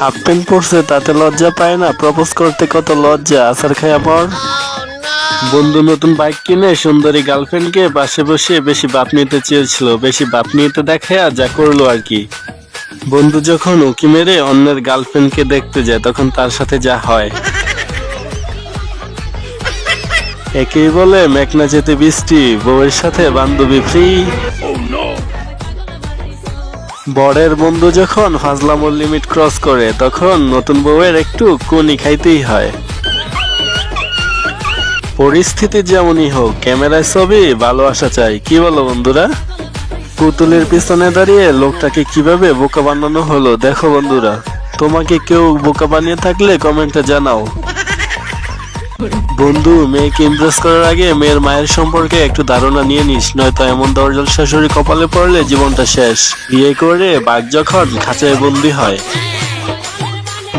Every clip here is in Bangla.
হাফ প্যান্ট পরছে তাতে লজ্জা পায় না? প্রপোজ করতে কত লজ্জা, আসার খায়া পর। বন্ধু নতুন বাইক কিনে সুন্দরী গার্লফ্রেন্ডকে পাশে বসে বেশি বাপ নিতে চেয়েছিল, বেশি বাপ নিতে দেখায়া যা করলো আর কি। বন্ধু যখন উকি মেরে অন্যের গার্লফ্রেন্ডকে দেখতে যায় তখন তার সাথে যা হয়। একেই বলে মেঘনা যেতে বৃষ্টি, বউয়ের সাথে বান্ধবী ফ্রি। বরের বন্ধু যখন ফাজলামোর লিমিট ক্রস করে তখন নতুন বউয়ের একটু কুনি খাইতেই হয়। পরিস্থিতি যেমনই হোক ক্যামেরায় ছবি ভালো আসা চাই, কি বলো বন্ধুরা? পুতুলের পিছনে দাঁড়িয়ে লোকটাকে কিভাবে বোকা বানানো হলো দেখো বন্ধুরা। তোমাকে কেউ বোকা বানিয়ে থাকলে কমেন্টে জানাও। বন্ধু, মেয়েকে ইমপ্রেস করার আগে মেয়ের মায়ের সম্পর্কে একটু ধারণা নিয়ে নিস, নয়তো এমন দরজাল শাশুড়ি কপালে পড়লে জীবনটা শেষ। বিয়ে করে বাঘ যখন খাঁচায় বন্দি হয়।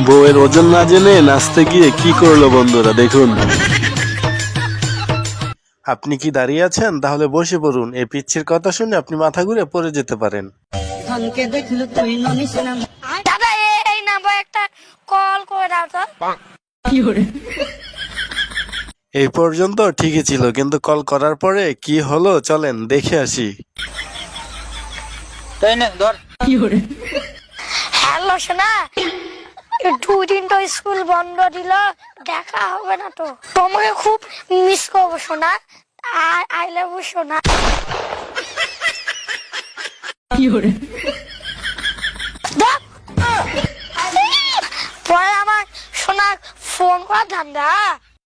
বউয়ের ওজন না জেনে নাচতে গিয়ে কি করলো বন্ধুরা দেখুন। আপনি কি দাঁড়িয়ে আছেন? তাহলে বসে পড়ুন, এই পিচ্ছির কথা শুনে আপনি মাথা ঘুরে পড়ে যেতে পারেন। দাদা এই নাম্বার একটা কল করে দাও তো। এই পর্যন্ত ঠিকই ছিল, কিন্তু কল করার পরে কি হলো চলেন দেখে আসি। হ্যালো সোনা, 2 দিন তো স্কুল বন্ধ দিল, দেখা হবে না তো। তোমাকে খুব মিস করবো সোনা, আই লাভ ইউ সোনা। পরে আমার সোনা ফোন করা ধান্দা।